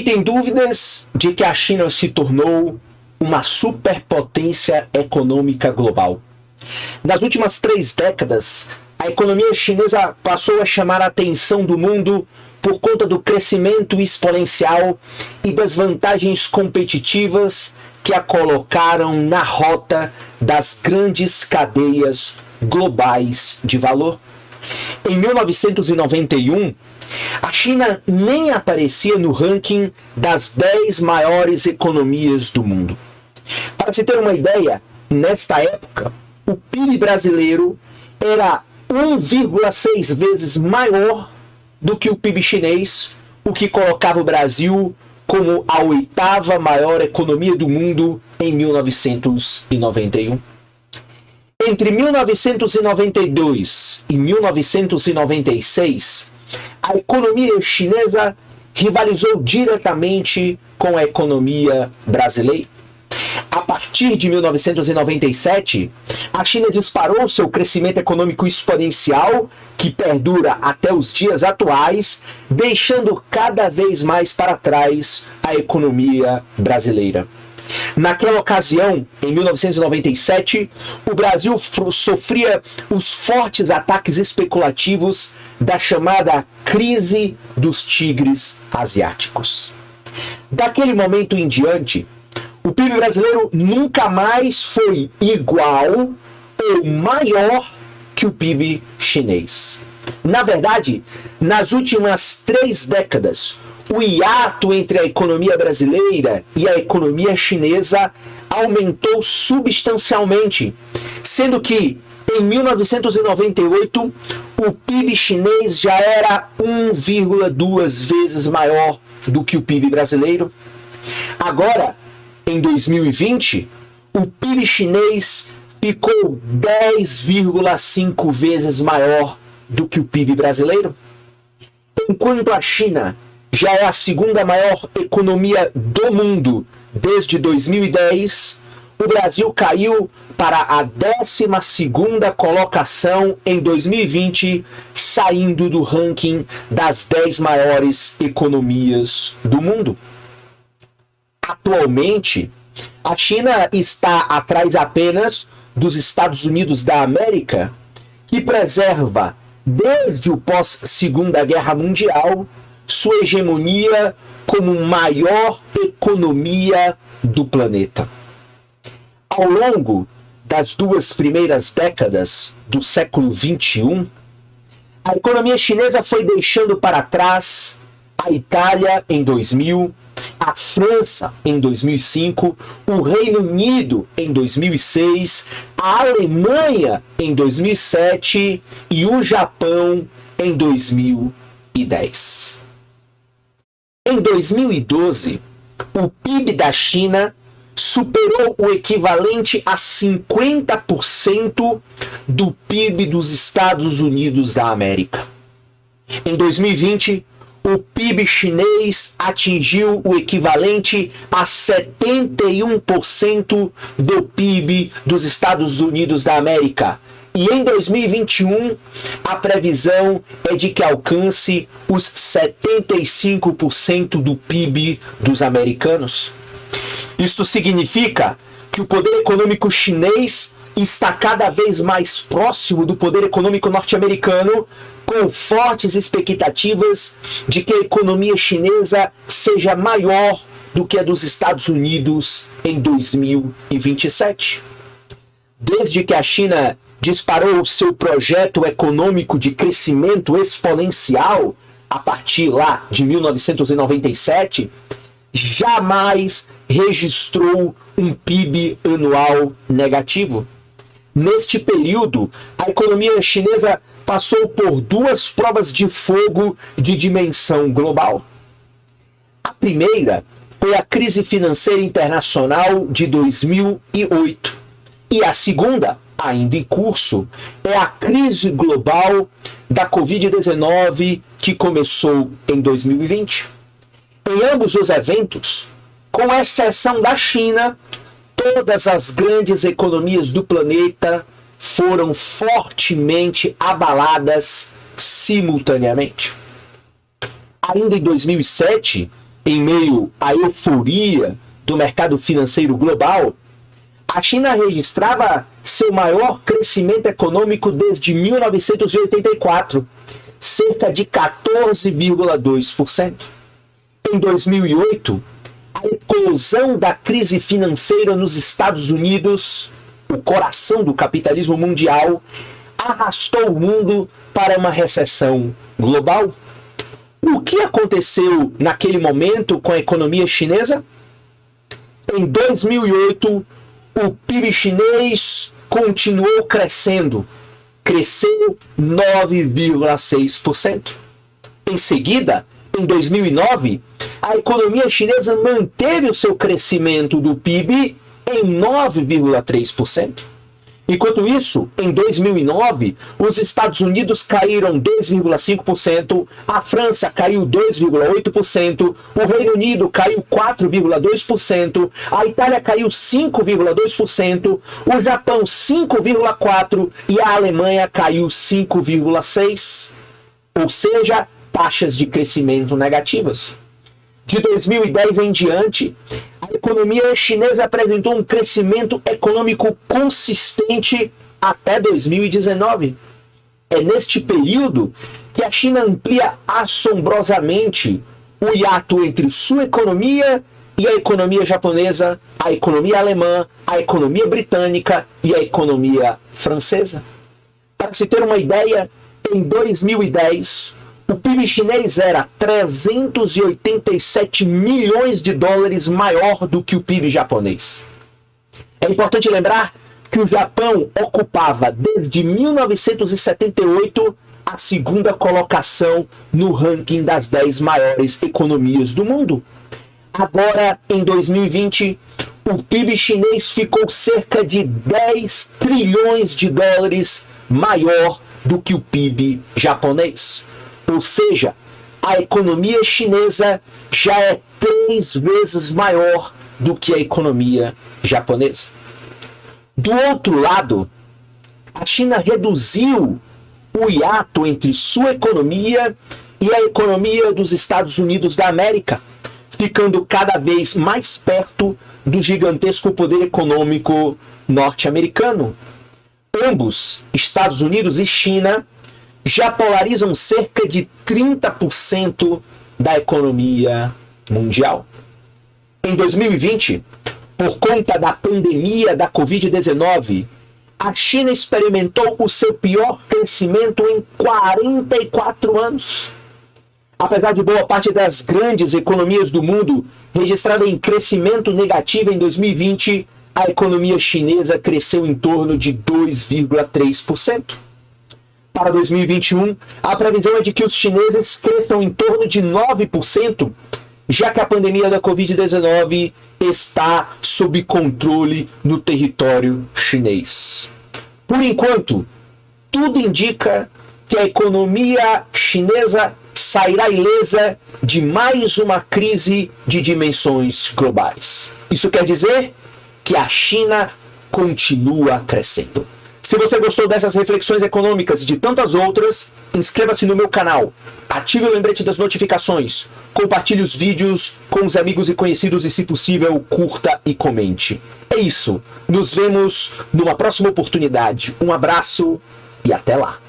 tem dúvidas de que a China se tornou uma superpotência econômica global. Nas últimas 3 décadas, a economia chinesa passou a chamar a atenção do mundo por conta do crescimento exponencial e das vantagens competitivas que a colocaram na rota das grandes cadeias globais de valor. Em 1991, a China nem aparecia no ranking das 10 maiores economias do mundo. Para se ter uma ideia, nesta época, o PIB brasileiro era 1,6 vezes maior do que o PIB chinês, o que colocava o Brasil como a 8ª maior economia do mundo em 1991. Entre 1992 e 1996, a economia chinesa rivalizou diretamente com a economia brasileira. A partir de 1997, a China disparou seu crescimento econômico exponencial, que perdura até os dias atuais, deixando cada vez mais para trás a economia brasileira. Naquela ocasião, em 1997, o Brasil sofria os fortes ataques especulativos da chamada crise dos tigres asiáticos. Daquele momento em diante, o PIB brasileiro nunca mais foi igual ou maior que o PIB chinês. Na verdade, nas últimas 3 décadas, o hiato entre a economia brasileira e a economia chinesa aumentou substancialmente, sendo que em 1998 o PIB chinês já era 1,2 vezes maior do que o PIB brasileiro. Agora, em 2020, o PIB chinês ficou 10,5 vezes maior do que o PIB brasileiro. Enquanto a China já é a 2ª maior economia do mundo desde 2010, o Brasil caiu para a 12ª colocação em 2020, saindo do ranking das 10 maiores economias do mundo. Atualmente, a China está atrás apenas dos Estados Unidos da América, que preserva, desde o pós-Segunda Guerra Mundial, sua hegemonia como maior economia do planeta. Ao longo das 2 primeiras décadas do século XXI, a economia chinesa foi deixando para trás a Itália em 2000, a França em 2005, o Reino Unido em 2006, a Alemanha em 2007 e o Japão em 2010. Em 2012, o PIB da China superou o equivalente a 50% do PIB dos Estados Unidos da América. Em 2020, o PIB chinês atingiu o equivalente a 71% do PIB dos Estados Unidos da América. E em 2021, a previsão é de que alcance os 75% do PIB dos americanos. Isto significa que o poder econômico chinês está cada vez mais próximo do poder econômico norte-americano, com fortes expectativas de que a economia chinesa seja maior do que a dos Estados Unidos em 2027. Desde que a China disparou seu projeto econômico de crescimento exponencial a partir lá de 1997, jamais registrou um PIB anual negativo. Neste período, a economia chinesa passou por 2 provas de fogo de dimensão global. A primeira foi a crise financeira internacional de 2008. E a segunda, ainda em curso, é a crise global da Covid-19 que começou em 2020. Em ambos os eventos, com exceção da China, todas as grandes economias do planeta foram fortemente abaladas simultaneamente. Ainda em 2007, em meio à euforia do mercado financeiro global, a China registrava seu maior crescimento econômico desde 1984, cerca de 14,2%. Em 2008, a eclosão da crise financeira nos Estados Unidos, o coração do capitalismo mundial, arrastou o mundo para uma recessão global. O que aconteceu naquele momento com a economia chinesa? Em 2008, o PIB chinês continuou crescendo. Cresceu 9,6%. Em seguida, em 2009, a economia chinesa manteve o seu crescimento do PIB em 9,3%. Enquanto isso, em 2009, os Estados Unidos caíram 2,5%, a França caiu 2,8%, o Reino Unido caiu 4,2%, a Itália caiu 5,2%, o Japão 5,4% e a Alemanha caiu 5,6%. Ou seja, taxas de crescimento negativas. De 2010 em diante, a economia chinesa apresentou um crescimento econômico consistente até 2019. É neste período que a China amplia assombrosamente o hiato entre sua economia e a economia japonesa, a economia alemã, a economia britânica e a economia francesa. Para se ter uma ideia, em 2010, o PIB chinês era 387 milhões de dólares maior do que o PIB japonês. É importante lembrar que o Japão ocupava desde 1978 a segunda colocação no ranking das 10 maiores economias do mundo. Agora, em 2020, o PIB chinês ficou cerca de 10 trilhões de dólares maior do que o PIB japonês. Ou seja, a economia chinesa já é 3 vezes maior do que a economia japonesa. Do outro lado, a China reduziu o hiato entre sua economia e a economia dos Estados Unidos da América, ficando cada vez mais perto do gigantesco poder econômico norte-americano. Ambos, Estados Unidos e China, já polarizam cerca de 30% da economia mundial. Em 2020, por conta da pandemia da Covid-19, a China experimentou o seu pior crescimento em 44 anos. Apesar de boa parte das grandes economias do mundo registrarem crescimento negativo em 2020, a economia chinesa cresceu em torno de 2,3%. Para 2021, a previsão é de que os chineses cresçam em torno de 9%, já que a pandemia da Covid-19 está sob controle no território chinês. Por enquanto, tudo indica que a economia chinesa sairá ilesa de mais uma crise de dimensões globais. Isso quer dizer que a China continua crescendo. Se você gostou dessas reflexões econômicas e de tantas outras, inscreva-se no meu canal, ative o lembrete das notificações, compartilhe os vídeos com os amigos e conhecidos e, se possível, curta e comente. É isso. Nos vemos numa próxima oportunidade. Um abraço e até lá.